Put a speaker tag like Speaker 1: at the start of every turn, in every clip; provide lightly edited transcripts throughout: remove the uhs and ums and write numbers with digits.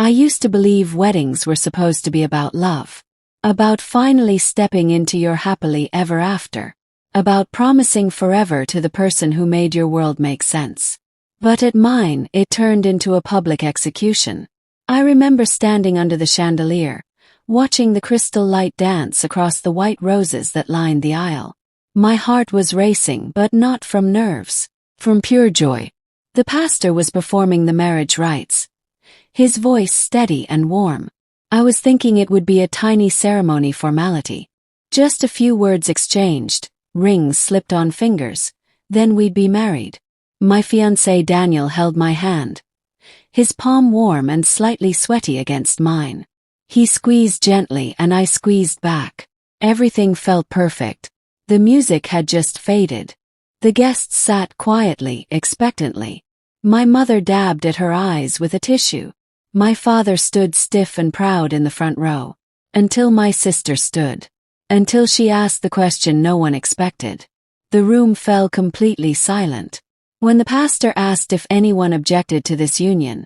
Speaker 1: I used to believe weddings were supposed to be about love. About finally stepping into your happily ever after. About promising forever to the person who made your world make sense. But at mine, it turned into a public execution. I remember standing under the chandelier, watching the crystal light dance across the white roses that lined the aisle. My heart was racing, but not from nerves, from pure joy. The pastor was performing the marriage rites. His voice steady and warm. I was thinking it would be a tiny ceremony formality. Just a few words exchanged, rings slipped on fingers, then we'd be married. My fiancé Daniel held my hand, his palm warm and slightly sweaty against mine. He squeezed gently and I squeezed back. Everything felt perfect. The music had just faded. The guests sat quietly, expectantly. My mother dabbed at her eyes with a tissue. My father stood stiff and proud in the front row. Until my sister stood. Until she asked the question no one expected. The room fell completely silent. When the pastor asked if anyone objected to this union,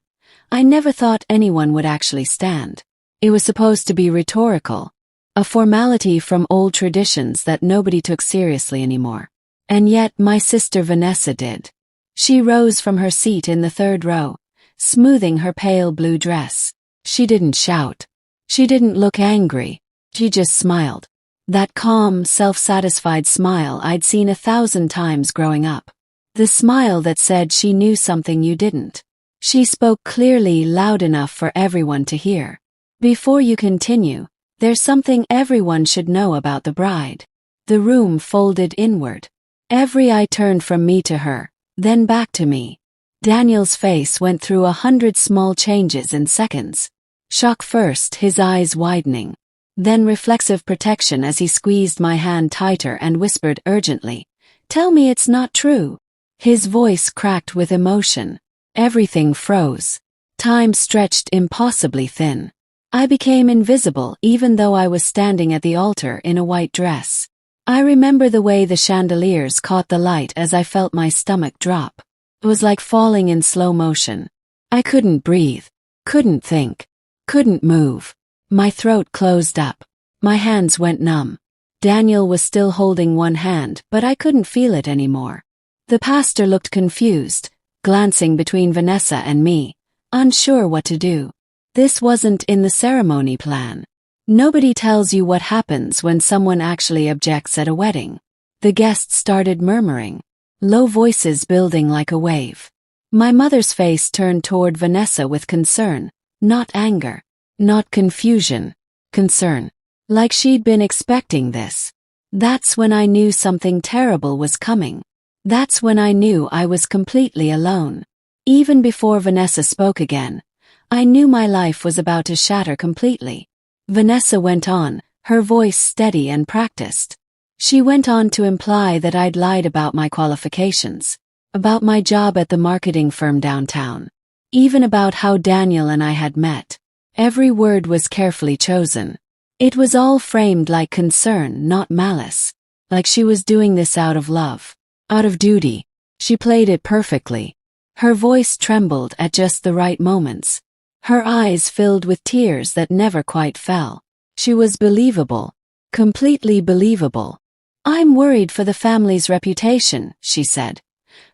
Speaker 1: I never thought anyone would actually stand. It was supposed to be rhetorical, a formality from old traditions that nobody took seriously anymore. And yet my sister Vanessa did. She rose from her seat in the third row, smoothing her pale blue dress. She didn't shout. She didn't look angry. She just smiled. That calm, self-satisfied smile I'd seen 1,000 times growing up. The smile that said she knew something you didn't. She spoke clearly, loud enough for everyone to hear. Before you continue, there's something everyone should know about the bride. The room folded inward. Every eye turned from me to her, then back to me. Daniel's face went through 100 small changes in seconds. Shock first, his eyes widening. Then reflexive protection as he squeezed my hand tighter and whispered urgently, "Tell me it's not true." His voice cracked with emotion. Everything froze. Time stretched impossibly thin. I became invisible even though I was standing at the altar in a white dress. I remember the way the chandeliers caught the light as I felt my stomach drop. It was like falling in slow motion. I couldn't breathe, couldn't think, couldn't move. My throat closed up. My hands went numb. Daniel was still holding one hand, but I couldn't feel it anymore. The pastor looked confused, glancing between Vanessa and me, unsure what to do. This wasn't in the ceremony plan. Nobody tells you what happens when someone actually objects at a wedding. The guests started murmuring, low voices building like a wave. My mother's face turned toward Vanessa with concern, not anger, not confusion, concern. Like she'd been expecting this. That's when I knew something terrible was coming. That's when I knew I was completely alone. Even before Vanessa spoke again, I knew my life was about to shatter completely. Vanessa went on, her voice steady and practiced. She went on to imply that I'd lied about my qualifications, about my job at the marketing firm downtown, even about how Daniel and I had met. Every word was carefully chosen. It was all framed like concern, not malice. Like she was doing this out of love, out of duty. She played it perfectly. Her voice trembled at just the right moments. Her eyes filled with tears that never quite fell. She was believable. Completely believable. "I'm worried for the family's reputation," she said,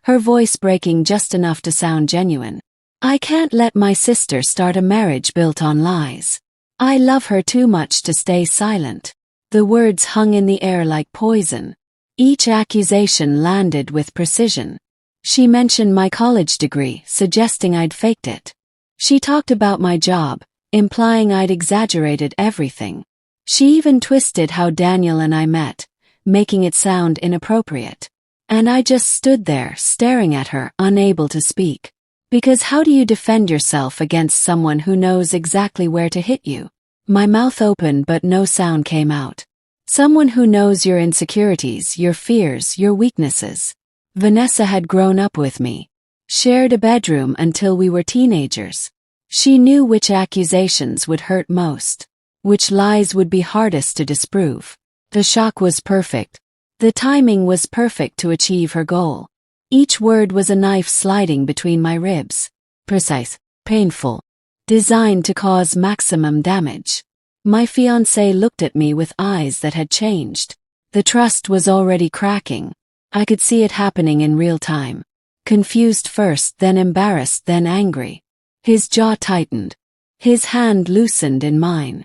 Speaker 1: her voice breaking just enough to sound genuine. "I can't let my sister start a marriage built on lies. I love her too much to stay silent." The words hung in the air like poison. Each accusation landed with precision. She mentioned my college degree, suggesting I'd faked it. She talked about my job, implying I'd exaggerated everything. She even twisted how Daniel and I met, making it sound inappropriate. And I just stood there, staring at her, unable to speak. Because how do you defend yourself against someone who knows exactly where to hit you? My mouth opened but no sound came out. Someone who knows your insecurities, your fears, your weaknesses. Vanessa had grown up with me. Shared a bedroom until we were teenagers. She knew which accusations would hurt most, which lies would be hardest to disprove. The shock was perfect. The timing was perfect to achieve her goal. Each word was a knife sliding between my ribs. Precise, painful, designed to cause maximum damage. My fiancé looked at me with eyes that had changed. The trust was already cracking. I could see it happening in real time. Confused first, then embarrassed, then angry. His jaw tightened. His hand loosened in mine.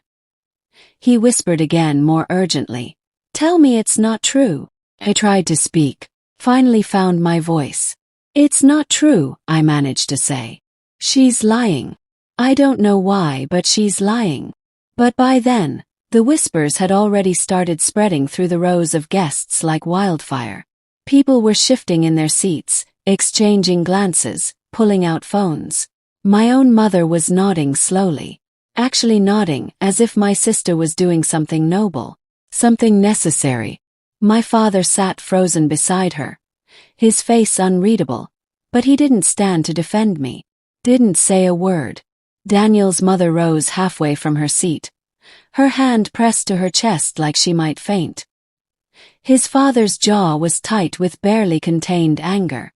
Speaker 1: He whispered again, more urgently. "Tell me it's not true." I tried to speak, finally found my voice. "It's not true," I managed to say. "She's lying. I don't know why, but she's lying." But by then, the whispers had already started spreading through the rows of guests like wildfire. People were shifting in their seats, exchanging glances, pulling out phones. My own mother was nodding slowly. Actually nodding as if my sister was doing something noble, something necessary. My father sat frozen beside her, his face unreadable, but he didn't stand to defend me. Didn't say a word. Daniel's mother rose halfway from her seat, her hand pressed to her chest like she might faint. His father's jaw was tight with barely contained anger.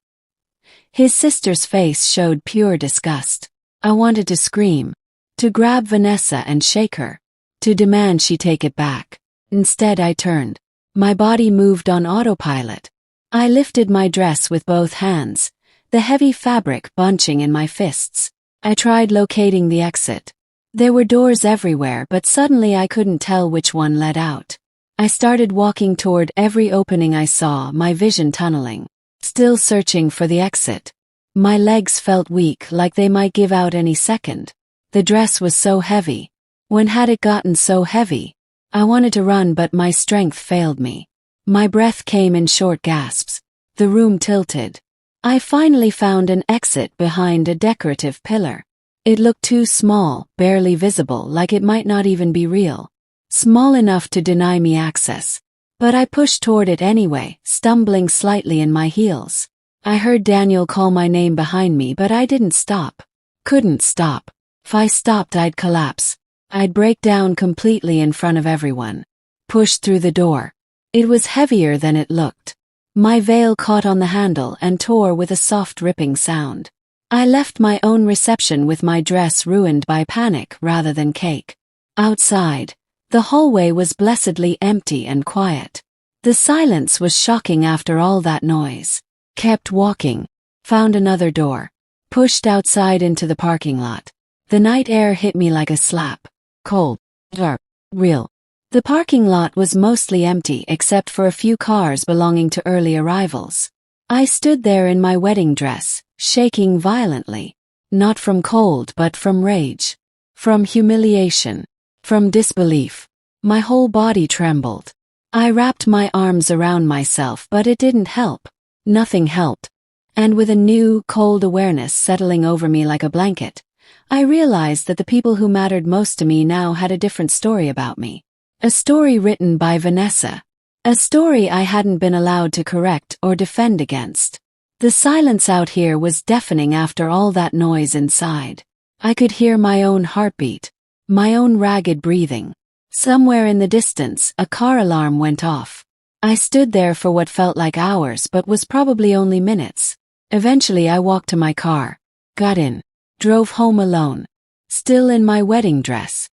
Speaker 1: His sister's face showed pure disgust. I wanted to scream, to grab Vanessa and shake her, to demand she take it back. Instead I turned. My body moved on autopilot. I lifted my dress with both hands, the heavy fabric bunching in my fists. I tried locating the exit. There were doors everywhere, but suddenly I couldn't tell which one led out. I started walking toward every opening I saw, my vision tunneling, still searching for the exit. My legs felt weak, like they might give out any second. The dress was so heavy. When had it gotten so heavy? I wanted to run, but my strength failed me. My breath came in short gasps. The room tilted. I finally found an exit behind a decorative pillar. It looked too small, barely visible, like it might not even be real. Small enough to deny me access. But I pushed toward it anyway, stumbling slightly in my heels. I heard Daniel call my name behind me, but I didn't stop. Couldn't stop. If I stopped, I'd collapse. I'd break down completely in front of everyone. Pushed through the door. It was heavier than it looked. My veil caught on the handle and tore with a soft ripping sound. I left my own reception with my dress ruined by panic rather than cake. Outside, the hallway was blessedly empty and quiet. The silence was shocking after all that noise. Kept walking. Found another door. Pushed outside into the parking lot. The night air hit me like a slap. Cold. Dark. Real. The parking lot was mostly empty except for a few cars belonging to early arrivals. I stood there in my wedding dress, shaking violently. Not from cold but from rage. From humiliation. From disbelief. My whole body trembled. I wrapped my arms around myself, but it didn't help. Nothing helped. And with a new, cold awareness settling over me like a blanket, I realized that the people who mattered most to me now had a different story about me. A story written by Vanessa. A story I hadn't been allowed to correct or defend against. The silence out here was deafening after all that noise inside. I could hear my own heartbeat, my own ragged breathing. Somewhere in the distance, a car alarm went off. I stood there for what felt like hours but was probably only minutes. Eventually I walked to my car, got in, drove home alone, still in my wedding dress.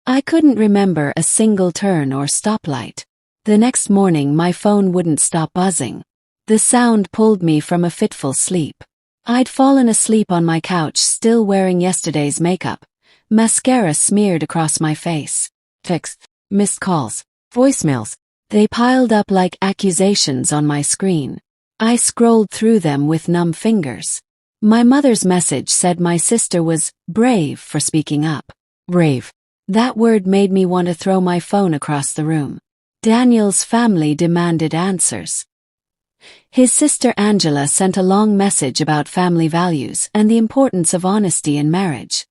Speaker 1: I couldn't remember a single turn or stoplight. The next morning my phone wouldn't stop buzzing. The sound pulled me from a fitful sleep. I'd fallen asleep on my couch, still wearing yesterday's makeup, mascara smeared across my face. Texts, missed calls, voicemails. They piled up like accusations on my screen. I scrolled through them with numb fingers. My mother's message said my sister was brave for speaking up. Brave. That word made me want to throw my phone across the room. Daniel's family demanded answers. His sister Angela sent a long message about family values and the importance of honesty in marriage.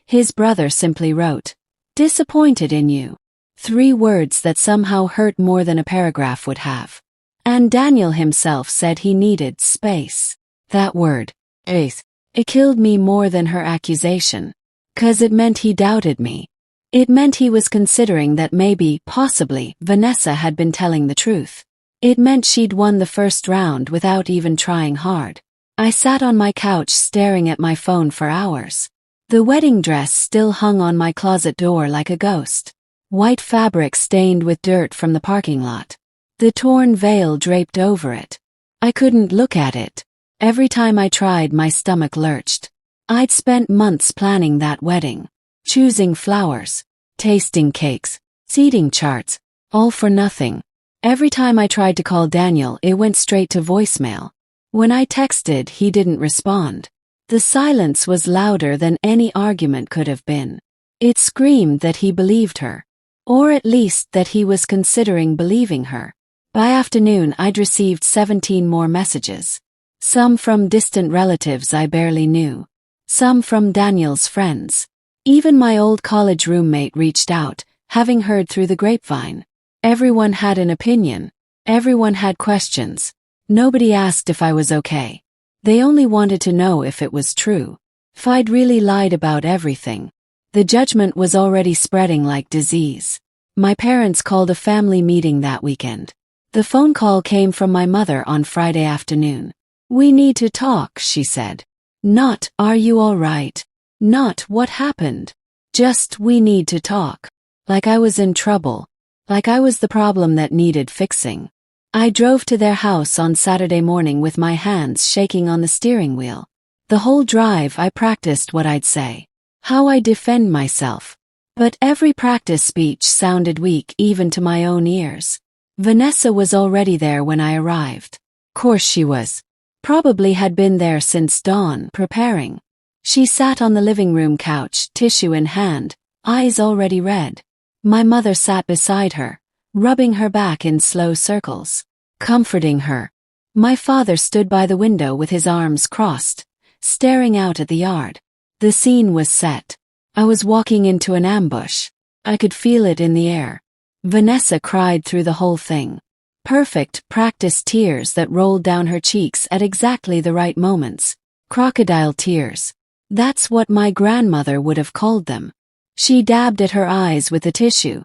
Speaker 1: His brother simply wrote, "Disappointed in you." 3 words that somehow hurt more than a paragraph would have. And Daniel himself said he needed space. That word, space, it killed me more than her accusation. 'Cause it meant he doubted me. It meant he was considering that maybe, possibly, Vanessa had been telling the truth. It meant she'd won the first round without even trying hard. I sat on my couch staring at my phone for hours. The wedding dress still hung on my closet door like a ghost. White fabric stained with dirt from the parking lot. The torn veil draped over it. I couldn't look at it. Every time I tried, my stomach lurched. I'd spent months planning that wedding. Choosing flowers, tasting cakes, seating charts, all for nothing. Every time I tried to call Daniel, it went straight to voicemail. When I texted, he didn't respond. The silence was louder than any argument could have been. It screamed that he believed her. Or at least that he was considering believing her. By afternoon, I'd received 17 more messages. Some from distant relatives I barely knew. Some from Daniel's friends. Even my old college roommate reached out, having heard through the grapevine. Everyone had an opinion. Everyone had questions. Nobody asked if I was okay. They only wanted to know if it was true. If I'd really lied about everything. The judgment was already spreading like disease. My parents called a family meeting that weekend. The phone call came from my mother on Friday afternoon. "We need to talk," she said. Not, "Are you all right?" Not, "What happened?" Just, "We need to talk." Like I was in trouble. Like I was the problem that needed fixing. I drove to their house on Saturday morning with my hands shaking on the steering wheel. The whole drive I practiced what I'd say. How I defend myself. But every practice speech sounded weak even to my own ears. Vanessa was already there when I arrived. Course she was. Probably had been there since dawn, preparing. She sat on the living room couch, tissue in hand, eyes already red. My mother sat beside her, rubbing her back in slow circles, comforting her. My father stood by the window with his arms crossed, staring out at the yard. The scene was set. I was walking into an ambush. I could feel it in the air. Vanessa cried through the whole thing. Perfect, practiced tears that rolled down her cheeks at exactly the right moments. Crocodile tears. That's what my grandmother would have called them. She dabbed at her eyes with the tissue,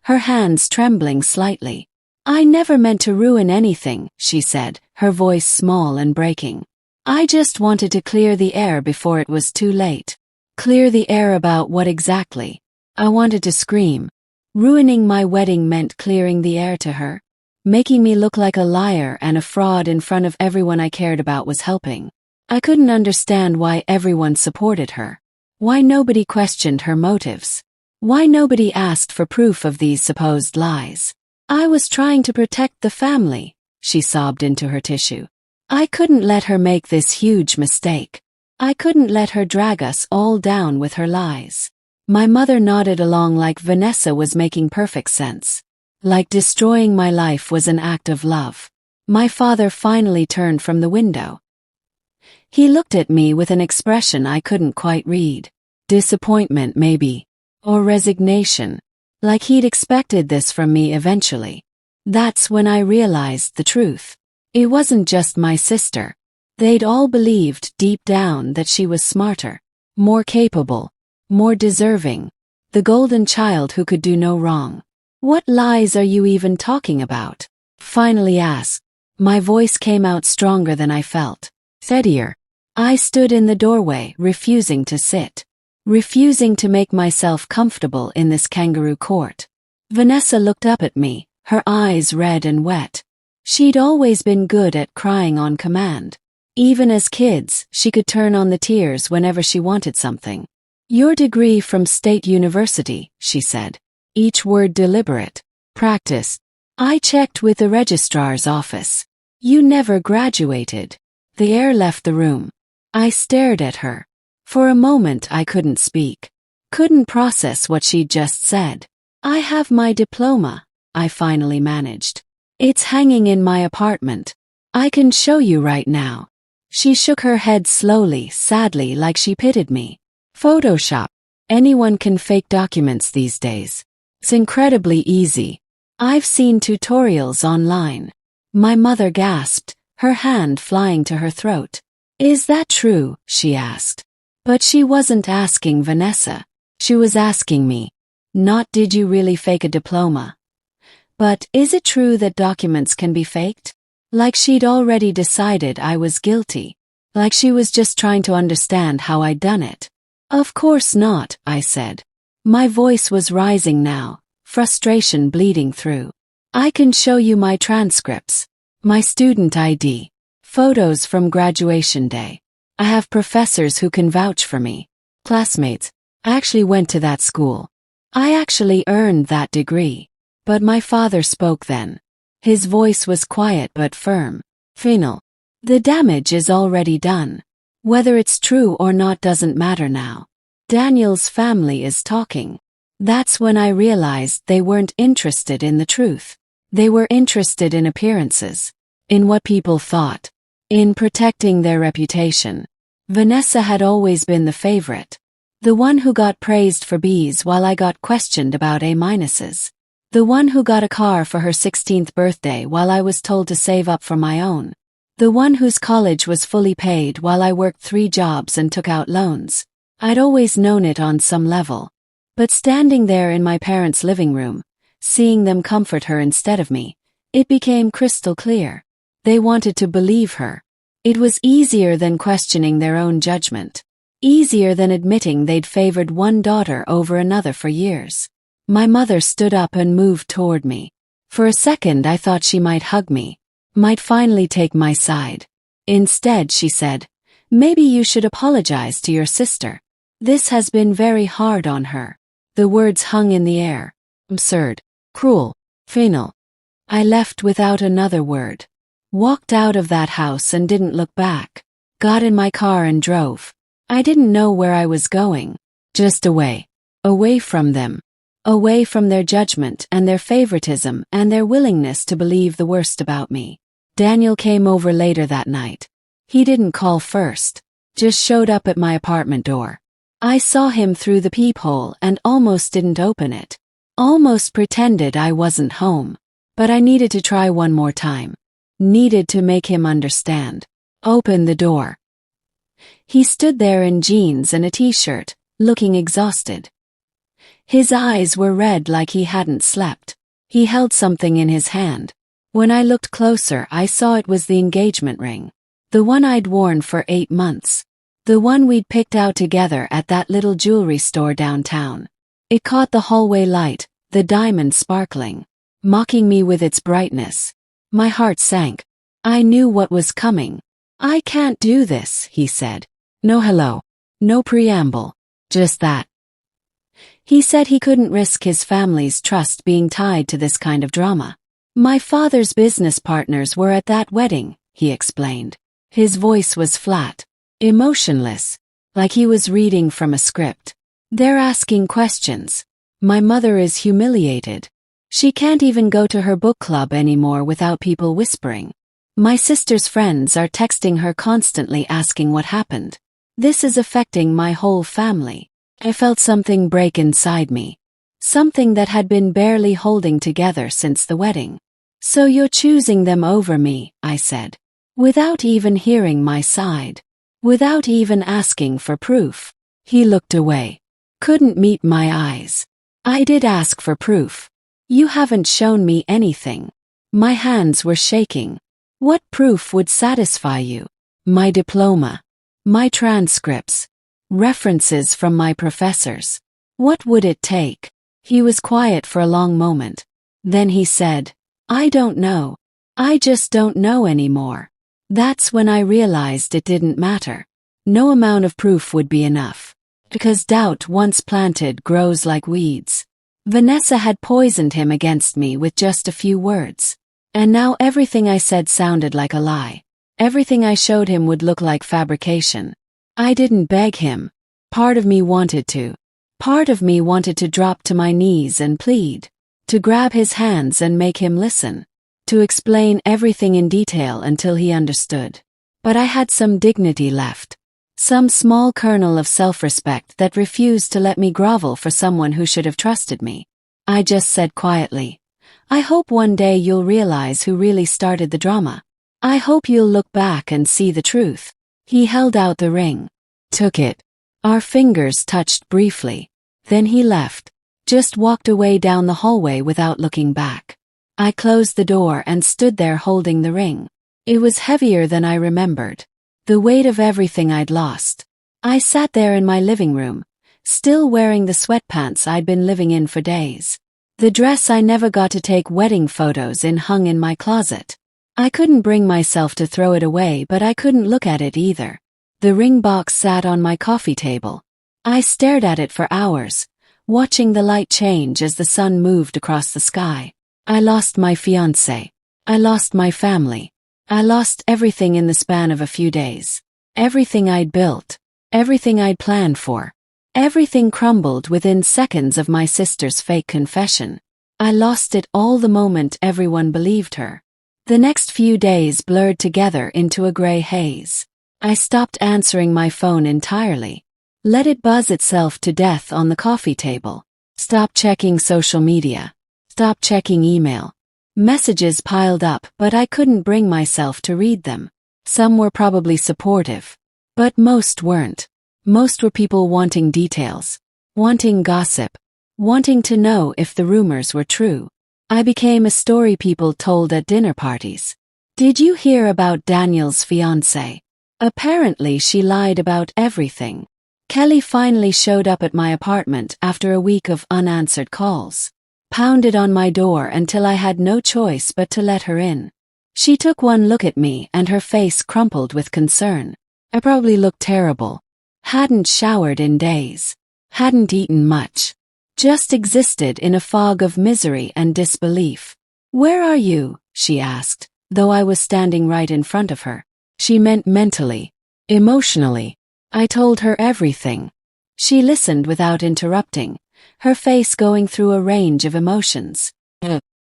Speaker 1: her hands trembling slightly. "I never meant to ruin anything," she said, her voice small and breaking. "I just wanted to clear the air before it was too late." Clear the air about what exactly? I wanted to scream. Ruining my wedding meant clearing the air to her. Making me look like a liar and a fraud in front of everyone I cared about was helping. I couldn't understand why everyone supported her. Why nobody questioned her motives. Why nobody asked for proof of these supposed lies. "I was trying to protect the family," she sobbed into her tissue. "I couldn't let her make this huge mistake. I couldn't let her drag us all down with her lies." My mother nodded along like Vanessa was making perfect sense. Like destroying my life was an act of love. My father finally turned from the window. He looked at me with an expression I couldn't quite read. Disappointment, maybe. Or resignation. Like he'd expected this from me eventually. That's when I realized the truth. It wasn't just my sister. They'd all believed deep down that she was smarter, more capable, more deserving. The golden child who could do no wrong. "What lies are you even talking about?" finally asked. My voice came out stronger than I felt. Steadier. I stood in the doorway, refusing to sit. Refusing to make myself comfortable in this kangaroo court. Vanessa looked up at me, her eyes red and wet. She'd always been good at crying on command. Even as kids, she could turn on the tears whenever she wanted something. "Your degree from State University," she said. Each word deliberate. "Practice." I checked with the registrar's office. "You never graduated." The air left the room. I stared at her. For a moment I couldn't speak. Couldn't process what she'd just said. "I have my diploma," I finally managed. "It's hanging in my apartment. I can show you right now." She shook her head slowly, sadly, like she pitied me. "Photoshop. Anyone can fake documents these days. It's incredibly easy. I've seen tutorials online." My mother gasped, her hand flying to her throat. "Is that true?" she asked. But she wasn't asking Vanessa. She was asking me. Not, "Did you really fake a diploma?" But, "Is it true that documents can be faked?" Like she'd already decided I was guilty. Like she was just trying to understand how I'd done it. Of course not, I said. My voice was rising now, frustration bleeding through. I can show you my transcripts, my student ID, photos from graduation day. I have professors who can vouch for me. Classmates, I actually went to that school. I actually earned that degree. But my father spoke then. His voice was quiet but firm. Final. The damage is already done. Whether it's true or not doesn't matter now. Daniel's family is talking. That's when I realized they weren't interested in the truth. They were interested in appearances, in what people thought, in protecting their reputation. Vanessa had always been the favorite. The one who got praised for B's while I got questioned about A-minuses. The one who got a car for her 16th birthday while I was told to save up for my own. The one whose college was fully paid while I worked 3 jobs and took out loans. I'd always known it on some level. But standing there in my parents' living room, seeing them comfort her instead of me, it became crystal clear. They wanted to believe her. It was easier than questioning their own judgment. Easier than admitting they'd favored one daughter over another for years. My mother stood up and moved toward me. For a second I thought she might hug me, might finally take my side. Instead she said, "Maybe you should apologize to your sister. This has been very hard on her." The words hung in the air. Absurd. Cruel. Final. I left without another word. Walked out of that house and didn't look back. Got in my car and drove. I didn't know where I was going. Just away. Away from them. Away from their judgment and their favoritism and their willingness to believe the worst about me. Daniel came over later that night. He didn't call first. Just showed up at my apartment door. I saw him through the peephole and almost didn't open it. Almost pretended I wasn't home. But I needed to try one more time. Needed to make him understand. Open the door. He stood there in jeans and a t-shirt, looking exhausted. His eyes were red like he hadn't slept. He held something in his hand. When I looked closer, I saw it was the engagement ring. The one I'd worn for 8 months. The one we'd picked out together at that little jewelry store downtown. It caught the hallway light, the diamond sparkling, mocking me with its brightness. My heart sank. I knew what was coming. "I can't do this," he said. No hello. No preamble. Just that. He said he couldn't risk his family's trust being tied to this kind of drama. My father's business partners were at that wedding, he explained. His voice was flat, emotionless, like he was reading from a script. They're asking questions. My mother is humiliated. She can't even go to her book club anymore without people whispering. My sister's friends are texting her constantly asking what happened. This is affecting my whole family. I felt something break inside me. Something that had been barely holding together since the wedding. "So you're choosing them over me," I said. Without even hearing my side. Without even asking for proof. He looked away. Couldn't meet my eyes. I did ask for proof. "You haven't shown me anything." My hands were shaking. "What proof would satisfy you?" "My diploma. My transcripts. References from my professors. What would it take?" He was quiet for a long moment. Then he said, "I don't know. I just don't know anymore." That's when I realized it didn't matter. No amount of proof would be enough. Because doubt once planted grows like weeds. Vanessa had poisoned him against me with just a few words. And now everything I said sounded like a lie. Everything I showed him would look like fabrication. I didn't beg him. Part of me wanted to. Part of me wanted to drop to my knees and plead. To grab his hands and make him listen. To explain everything in detail until he understood. But I had some dignity left. Some small kernel of self-respect that refused to let me grovel for someone who should have trusted me. I just said quietly, "I hope one day you'll realize who really started the drama. I hope you'll look back and see the truth." He held out the ring. Took it. Our fingers touched briefly. Then he left. Just walked away down the hallway without looking back. I closed the door and stood there holding the ring. It was heavier than I remembered. The weight of everything I'd lost. I sat there in my living room, still wearing the sweatpants I'd been living in for days. The dress I never got to take wedding photos in hung in my closet. I couldn't bring myself to throw it away, but I couldn't look at it either. The ring box sat on my coffee table. I stared at it for hours, watching the light change as the sun moved across the sky. I lost my fiancé. I lost my family. I lost everything in the span of a few days. Everything I'd built. Everything I'd planned for. Everything crumbled within seconds of my sister's fake confession. I lost it all the moment everyone believed her. The next few days blurred together into a gray haze. I stopped answering my phone entirely. Let it buzz itself to death on the coffee table. Stopped checking social media. Stopped checking email. Messages piled up, but I couldn't bring myself to read them. Some were probably supportive, but most weren't. Most were people wanting details, wanting gossip, wanting to know if the rumors were true. I became a story people told at dinner parties. Did you hear about Daniel's fiancé? Apparently she lied about everything. Kelly finally showed up at my apartment after a week of unanswered calls. Pounded on my door until I had no choice but to let her in. She took one look at me and her face crumpled with concern. I probably looked terrible. Hadn't showered in days. Hadn't eaten much. Just existed in a fog of misery and disbelief. "Where are you?" she asked, though I was standing right in front of her. She meant mentally, emotionally. I told her everything. She listened without interrupting, her face going through a range of emotions.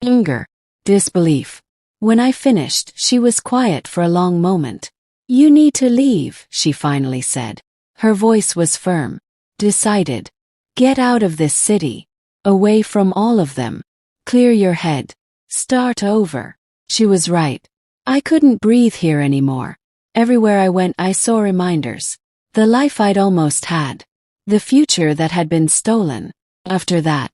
Speaker 1: Anger, disbelief. When I finished, she was quiet for a long moment. "You need to leave," she finally said. Her voice was firm, decided. "Get out of this city. Away from all of them. Clear your head. Start over." She was right. I couldn't breathe here anymore. Everywhere I went I saw reminders. The life I'd almost had. The future that had been stolen. After that,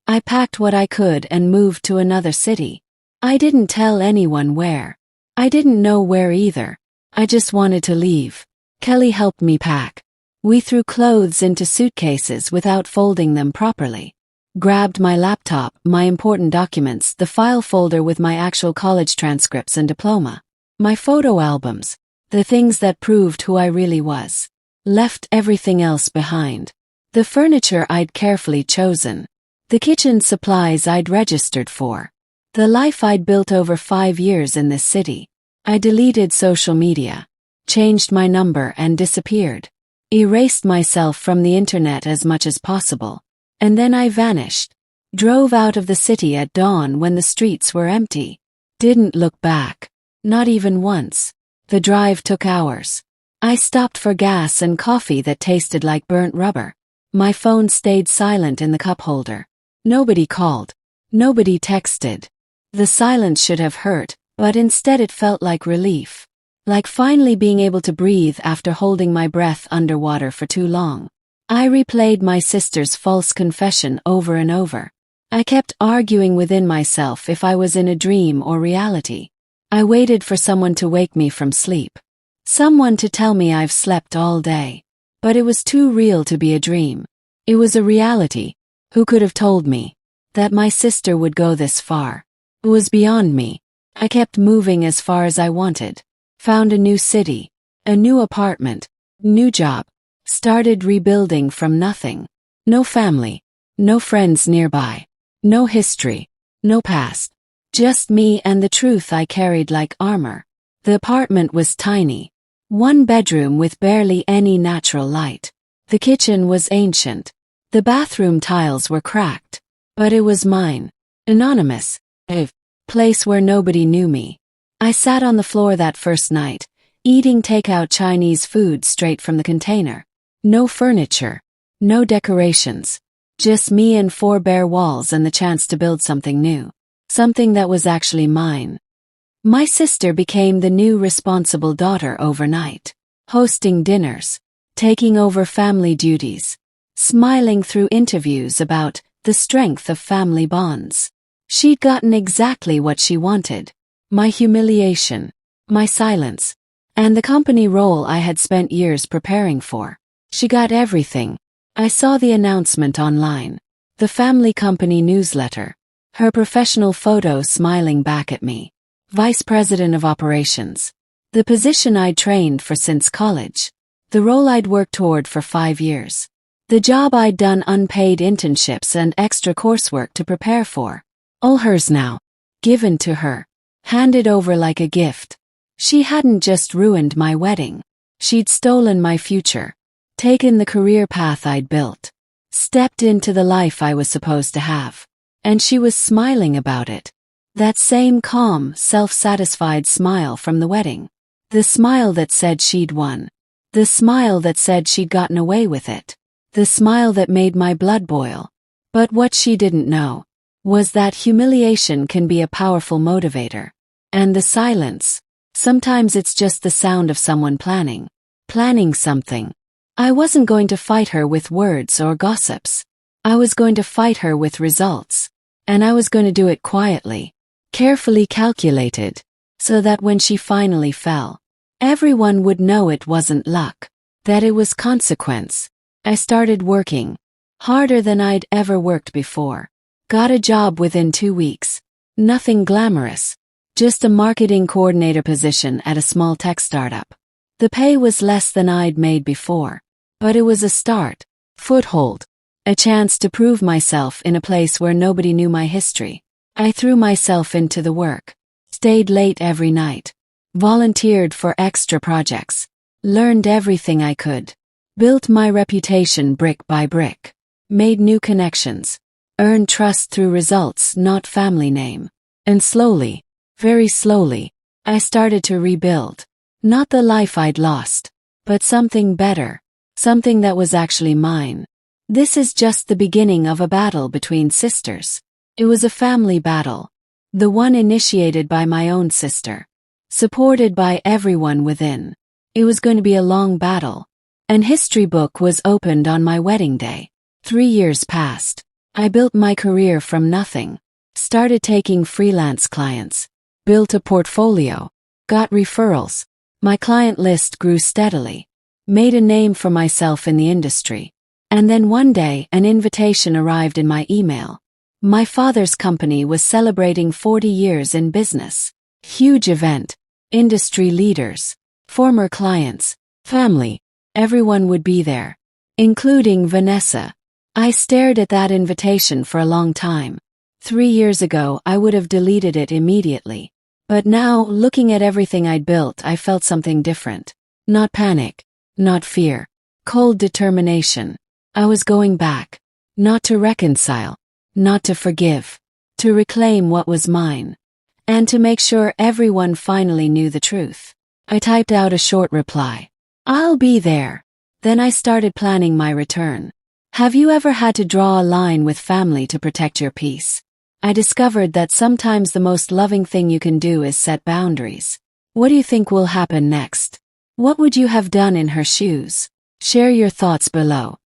Speaker 1: I packed what I could and moved to another city. I didn't tell anyone where. I didn't know where either. I just wanted to leave. Kelly helped me pack. We threw clothes into suitcases without folding them properly. Grabbed my laptop, my important documents, the file folder with my actual college transcripts and diploma. My photo albums. The things that proved who I really was. Left everything else behind. The furniture I'd carefully chosen. The kitchen supplies I'd registered for. The life I'd built over 5 years in this city. I deleted social media. Changed my number and disappeared. Erased myself from the internet as much as possible. And then I vanished. Drove out of the city at dawn when the streets were empty. Didn't look back. Not even once. The drive took hours. I stopped for gas and coffee that tasted like burnt rubber. My phone stayed silent in the cup holder. Nobody called. Nobody texted. The silence should have hurt, but instead it felt like relief. Like finally being able to breathe after holding my breath underwater for too long. I replayed my sister's false confession over and over. I kept arguing within myself if I was in a dream or reality. I waited for someone to wake me from sleep. Someone to tell me I've slept all day. But it was too real to be a dream. It was a reality. Who could have told me that my sister would go this far? It was beyond me. I kept moving as far as I wanted. Found a new city, a new apartment, new job. Started rebuilding from nothing. No family, no friends nearby, no history, no past. Just me and the truth I carried like armor. The apartment was tiny. 1 bedroom with barely any natural light. The kitchen was ancient. The bathroom tiles were cracked. But it was mine. Anonymous. A place where nobody knew me. I sat on the floor that first night, eating takeout Chinese food straight from the container. No furniture. No decorations. Just me and 4 bare walls and the chance to build something new. Something that was actually mine. My sister became the new responsible daughter overnight. Hosting dinners. Taking over family duties. Smiling through interviews about the strength of family bonds. She'd gotten exactly what she wanted. My humiliation. My silence. And the company role I had spent years preparing for. She got everything. I saw the announcement online. The family company newsletter. Her professional photo smiling back at me. Vice President of Operations. The position I'd trained for since college. The role I'd worked toward for 5 years. The job I'd done unpaid internships and extra coursework to prepare for. All hers now. Given to her. Handed over like a gift. She hadn't just ruined my wedding. She'd stolen my future. Taken the career path I'd built. Stepped into the life I was supposed to have. And she was smiling about it. That same calm, self-satisfied smile from the wedding. The smile that said she'd won. The smile that said she'd gotten away with it. The smile that made my blood boil. But what she didn't know was that humiliation can be a powerful motivator. And the silence. Sometimes it's just the sound of someone planning something. I wasn't going to fight her with words or gossips. I was going to fight her with results. And I was going to do it quietly, carefully calculated, so that when she finally fell, everyone would know it wasn't luck, that it was consequence. I started working, harder than I'd ever worked before. Got a job within 2 weeks. Nothing glamorous, just a marketing coordinator position at a small tech startup. The pay was less than I'd made before, but it was a start, foothold, a chance to prove myself in a place where nobody knew my history. I threw myself into the work, stayed late every night, volunteered for extra projects, learned everything I could, built my reputation brick by brick, made new connections, earned trust through results, not family name. And slowly, very slowly, I started to rebuild. Not the life I'd lost, but something better, something that was actually mine. This is just the beginning of a battle between sisters. It was a family battle. The one initiated by my own sister. Supported by everyone within. It was going to be a long battle. An history book was opened on my wedding day. 3 years passed. I built my career from nothing. Started taking freelance clients. Built a portfolio. Got referrals. My client list grew steadily. Made a name for myself in the industry. And then one day, an invitation arrived in my email. My father's company was celebrating 40 years in business. Huge event. Industry leaders. Former clients. Family. Everyone would be there. Including Vanessa. I stared at that invitation for a long time. 3 years ago, I would have deleted it immediately. But now, looking at everything I'd built, I felt something different. Not panic. Not fear. Cold determination. I was going back. Not to reconcile. Not to forgive. To reclaim what was mine. And to make sure everyone finally knew the truth. I typed out a short reply. I'll be there. Then I started planning my return. Have you ever had to draw a line with family to protect your peace? I discovered that sometimes the most loving thing you can do is set boundaries. What do you think will happen next? What would you have done in her shoes? Share your thoughts below.